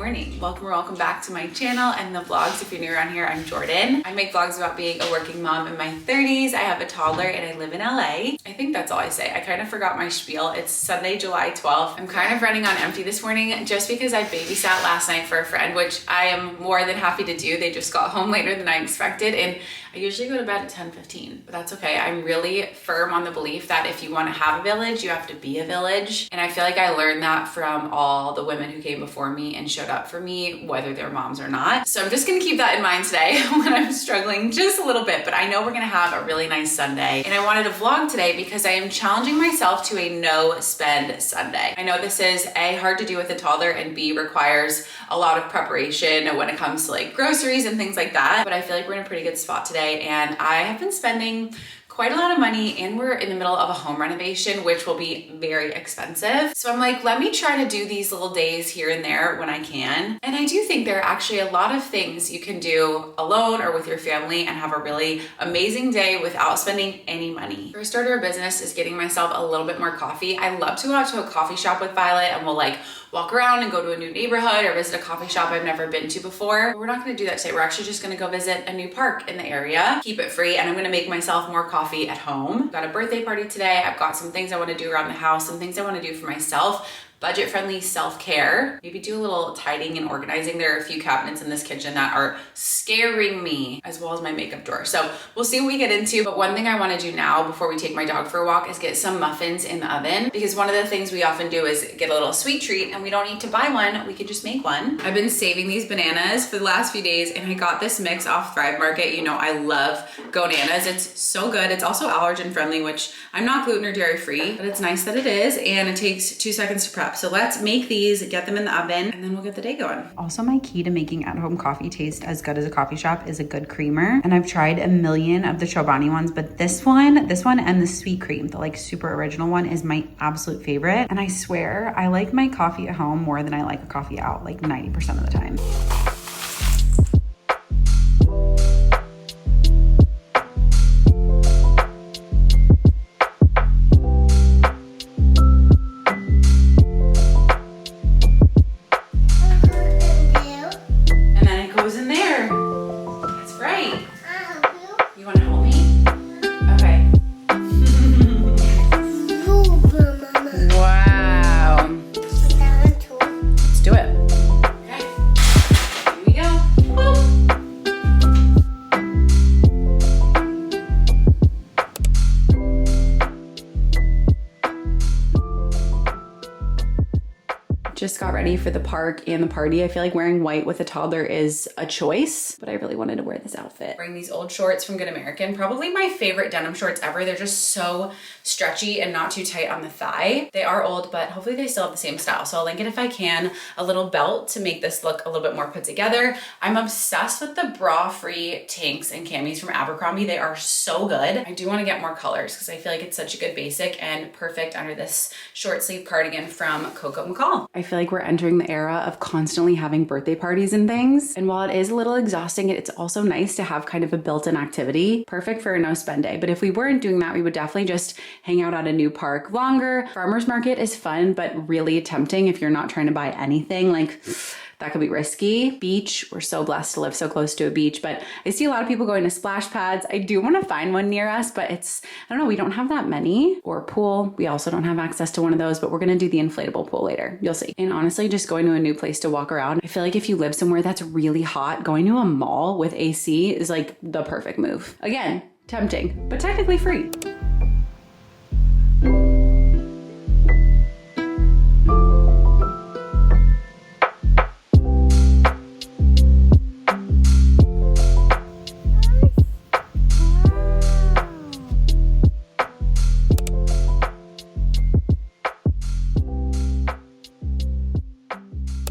morning. Welcome back to my channel and the vlogs. If you're new around here, I'm Jordan. I make vlogs about being a working mom in my 30s. I have a toddler and I live in LA. I think that's all I say. I kind of forgot my spiel. It's Sunday, July 12th. I'm kind of running on empty this morning just because I babysat last night for a friend, which I am more than happy to do. They just got home later than I expected, and I usually go to bed at 10:15, but that's okay. I'm really firm on the belief that if you want to have a village, you have to be a village. And I feel like I learned that from all the women who came before me and showed up for me, whether they're moms or not. So I'm just gonna keep that in mind today when I'm struggling just a little bit, but I know we're gonna have a really nice Sunday. And I wanted to vlog today because I am challenging myself to a no spend Sunday. I know this is A, hard to do with a toddler, and B, requires a lot of preparation when it comes to like groceries and things like that. But I feel like we're in a pretty good spot today. And I have been spending quite a lot of money, and we're in the middle of a home renovation, which will be very expensive. So I'm like, let me try to do these little days here and there when I can. And I do think there are actually a lot of things you can do alone or with your family and have a really amazing day without spending any money. First order of business is getting myself a little bit more coffee. I love to go out to a coffee shop with Violet, and we'll like walk around and go to a new neighborhood or visit a coffee shop I've never been to before. But we're not gonna do that today. We're actually just gonna go visit a new park in the area, keep it free, and I'm gonna make myself more coffee at home. Got a birthday party today. I've got some things I wanna do around the house, some things I wanna do for myself. Budget-friendly self-care. Maybe do a little tidying and organizing. There are a few cabinets in this kitchen that are scaring me, as well as my makeup drawer. So we'll see what we get into. But one thing I want to do now before we take my dog for a walk is get some muffins in the oven, because one of the things we often do is get a little sweet treat, and we don't need to buy one. We could just make one. I've been saving these bananas for the last few days, and I got this mix off Thrive Market. You know, I love Gonanas. It's so good. It's also allergen friendly, which I'm not gluten or dairy free, but it's nice that it is, and it takes 2 seconds to prep. So let's make these, get them in the oven, and then we'll get the day going. Also, my key to making at-home coffee taste as good as a coffee shop is a good creamer. And I've tried a million of the Chobani ones, but this one and the sweet cream, the like super original one, is my absolute favorite. And I swear I like my coffee at home more than I like a coffee out, like 90% of the time. Just got ready for the park and the party. I feel like wearing white with a toddler is a choice, but I really wanted to wear this outfit. Wearing these old shorts from Good American, probably my favorite denim shorts ever. They're just so stretchy and not too tight on the thigh. They are old, but hopefully they still have the same style. So I'll link it if I can. A little belt to make this look a little bit more put together. I'm obsessed with the bra-free tanks and camis from Abercrombie. They are so good. I do want to get more colors because I feel like it's such a good basic and perfect under this short sleeve cardigan from Coco McCall. I feel like we're entering the era of constantly having birthday parties and things. And while it is a little exhausting, it's also nice to have kind of a built-in activity. Perfect for a no spend day. But if we weren't doing that, we would definitely just hang out at a new park longer. Farmer's market is fun, but really tempting if you're not trying to buy anything. Like, that could be risky. Beach, we're so blessed to live so close to a beach, but I see a lot of people going to splash pads. I do want to find one near us, but I don't know, we don't have that many. Or pool, we also don't have access to one of those, but we're gonna do the inflatable pool later. You'll see. And honestly, just going to a new place to walk around, I feel like if you live somewhere that's really hot, going to a mall with AC is like the perfect move. Again, tempting, but technically free.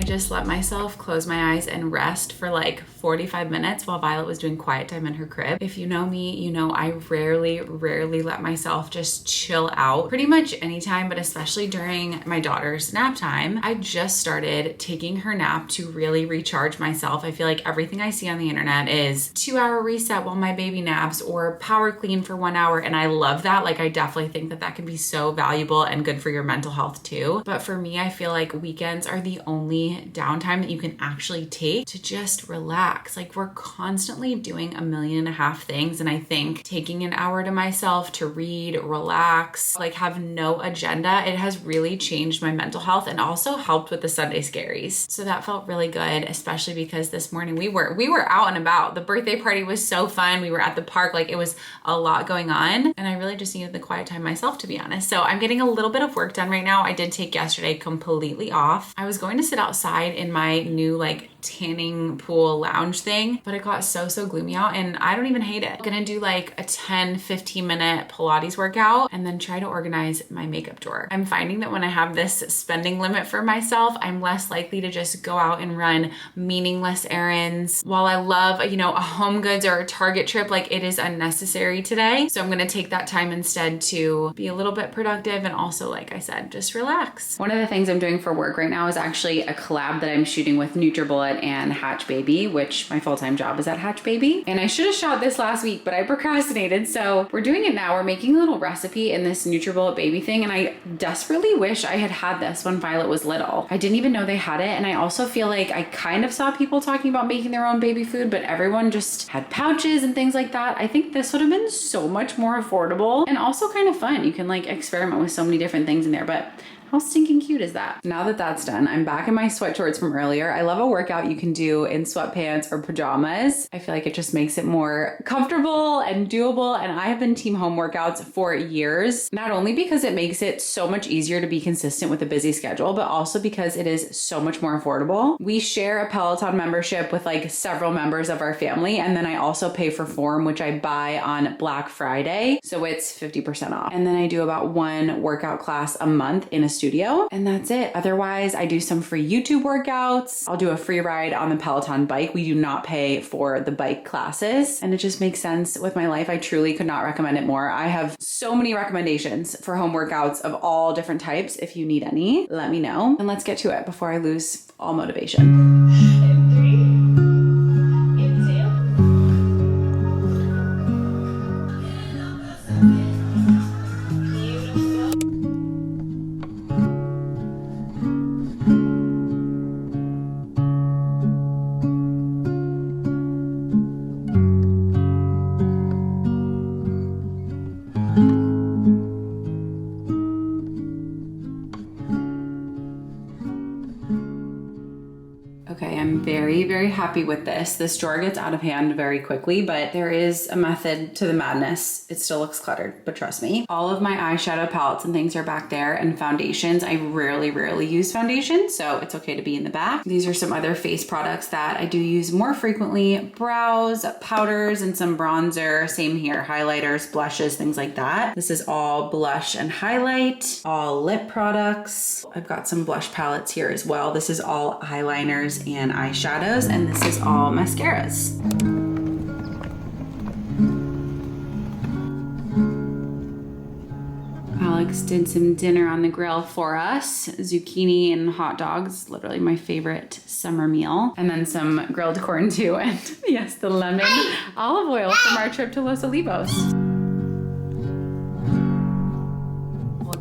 Just let myself close my eyes and rest for like 45 minutes while Violet was doing quiet time in her crib. If you know me, you know I rarely let myself just chill out pretty much anytime, but especially during my daughter's nap time. I just started taking her nap to really recharge myself. I feel like everything I see on the internet is 2-hour reset while my baby naps or power clean for 1 hour. And I love that. Like, I definitely think that that can be so valuable and good for your mental health too. But for me, I feel like weekends are the only any downtime that you can actually take to just relax. Like, we're constantly doing 1.5 million things. And I think taking an hour to myself to read, relax, like have no agenda, it has really changed my mental health and also helped with the Sunday scaries. So that felt really good, especially because this morning we were out and about. The birthday party was so fun. We were at the park. Like, it was a lot going on. And I really just needed the quiet time myself, to be honest. So I'm getting a little bit of work done right now. I did take yesterday completely off. I was going to sit outside in my new like tanning pool lounge thing, but it got so gloomy out and I don't even hate it. I'm gonna do like a 10-15 minute Pilates workout and then try to organize my makeup drawer. I'm finding that when I have this spending limit for myself, I'm less likely to just go out and run meaningless errands. While I love, you know, a Home Goods or a Target trip, like it is unnecessary today. So I'm gonna take that time instead to be a little bit productive and also, like I said, just relax. One of the things I'm doing for work right now is actually a collab that I'm shooting with NutriBullet and Hatch Baby, which my full-time job is at Hatch Baby. And I should have shot this last week, but I procrastinated. So we're doing it now. We're making a little recipe in this NutriBullet baby thing. And I desperately wish I had had this when Violet was little. I didn't even know they had it. And I also feel like I kind of saw people talking about making their own baby food, but everyone just had pouches and things like that. I think this would have been so much more affordable and also kind of fun. You can like experiment with so many different things in there, but how stinking cute is that? Now that that's done, I'm back in my sweat shorts from earlier. I love a workout you can do in sweatpants or pajamas. I feel like it just makes it more comfortable and doable. And I have been team home workouts for years, not only because it makes it so much easier to be consistent with a busy schedule, but also because it is so much more affordable. We share a Peloton membership with like several members of our family. And then I also pay for Form, which I buy on Black Friday. So it's 50% off. And then I do about one workout class a month in a studio, and that's it. Otherwise, I do some free YouTube workouts. I'll do a free ride on the Peloton bike. We do not pay for the bike classes, and it just makes sense with my life. I truly could not recommend it more. I have so many recommendations for home workouts of all different types. If you need any, let me know. And let's get to it before I lose all motivation. Okay, I'm very happy with this. This drawer gets out of hand very quickly, but there is a method to the madness. It still looks cluttered, but trust me. All of my eyeshadow palettes and things are back there, and foundations. I rarely use foundation, so it's okay to be in the back. These are some other face products that I do use more frequently. Brows, powders, and some bronzer. Same here, highlighters, blushes, things like that. This is all blush and highlight, all lip products. I've got some blush palettes here as well. This is all eyeliners and eyeshadows, and this is all mascaras. Alex did some dinner on the grill for us. Zucchini and hot dogs, literally my favorite summer meal. And then some grilled corn too, and yes, the lemon olive oil from our trip to Los Olivos.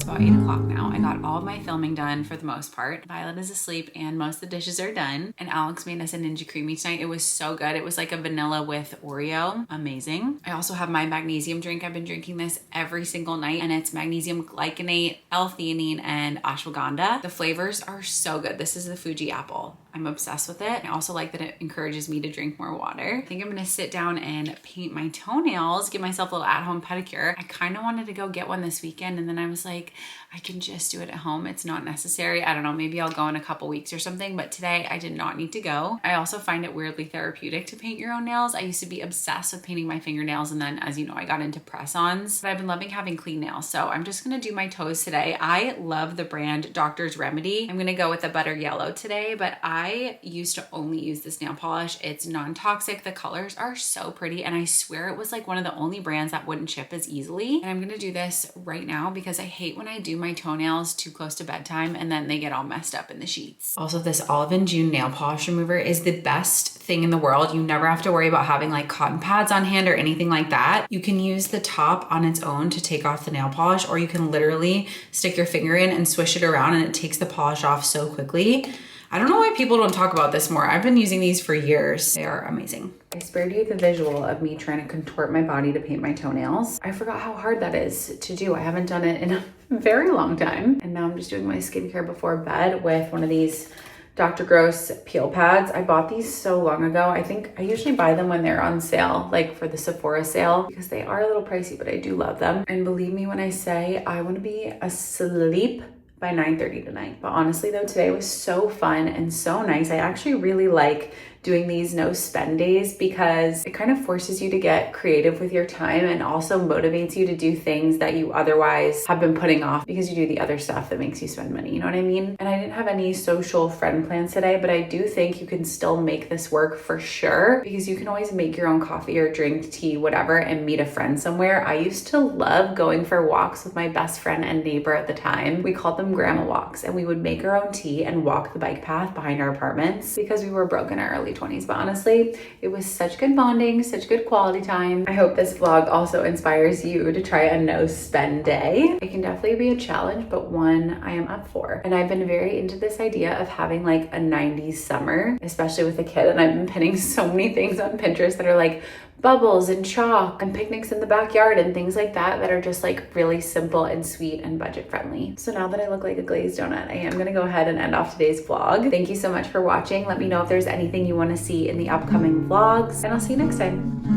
About 8 o'clock now. I got all of my filming done for the most part. Violet is asleep and most of the dishes are done. And Alex made us a Ninja Creamy tonight. It was so good. It was like a vanilla with Oreo. Amazing. I also have my magnesium drink. I've been drinking this every single night, and it's magnesium glycinate, L-theanine, and ashwagandha. The flavors are so good. This is the Fuji apple. I'm obsessed with it. I also like that it encourages me to drink more water. I think I'm gonna sit down and paint my toenails, give myself a little at-home pedicure. I kind of wanted to go get one this weekend, and then I was like, I can just do it at home. It's not necessary. I don't know, maybe I'll go in a couple weeks or something, but today I did not need to go. I also find it weirdly therapeutic to paint your own nails. I used to be obsessed with painting my fingernails, and then, as you know, I got into press-ons, but I've been loving having clean nails. So I'm just gonna do my toes today. I love the brand Doctor's Remedy. I'm gonna go with the butter yellow today, but I used to only use this nail polish. It's non-toxic. The colors are so pretty, and I swear it was like one of the only brands that wouldn't chip as easily. And I'm gonna do this right now because I hate when I do my toenails too close to bedtime and then they get all messed up in the sheets. Also, this Olive and June nail polish remover is the best thing in the world. You never have to worry about having like cotton pads on hand or anything like that. You can use the top on its own to take off the nail polish, or you can literally stick your finger in and swish it around and it takes the polish off so quickly. I don't know why people don't talk about this more. I've been using these for years. They are amazing. I spared you the visual of me trying to contort my body to paint my toenails. I forgot how hard that is to do. I haven't done it in a very long time. And now I'm just doing my skincare before bed with one of these Dr. Gross peel pads. I bought these so long ago. I think I usually buy them when they're on sale, like for the Sephora sale, because they are a little pricey, but I do love them. And believe me when I say I want to be asleep by 9:30 tonight. But honestly though, today was so fun and so nice. I actually really like doing these no spend days because it kind of forces you to get creative with your time and also motivates you to do things that you otherwise have been putting off because you do the other stuff that makes you spend money. You know what I mean? And I didn't have any social friend plans today, but I do think you can still make this work for sure because you can always make your own coffee or drink tea, whatever, and meet a friend somewhere. I used to love going for walks with my best friend and neighbor at the time. We called them grandma walks, and we would make our own tea and walk the bike path behind our apartments because we were broke in our early 20s. But honestly, it was such good bonding, such good quality time. I hope this vlog also inspires you to try a no spend day. It can definitely be a challenge, but one I am up for. And I've been very into this idea of having like a 90s summer, especially with a kid. And I've been pinning so many things on Pinterest that are like bubbles and chalk and picnics in the backyard and things like that that are just like really simple and sweet and budget friendly. So now that I look like a glazed donut, I am gonna go ahead and end off today's vlog. Thank you so much for watching. Let me know if there's anything you want to see in the upcoming vlogs, and I'll see you next time.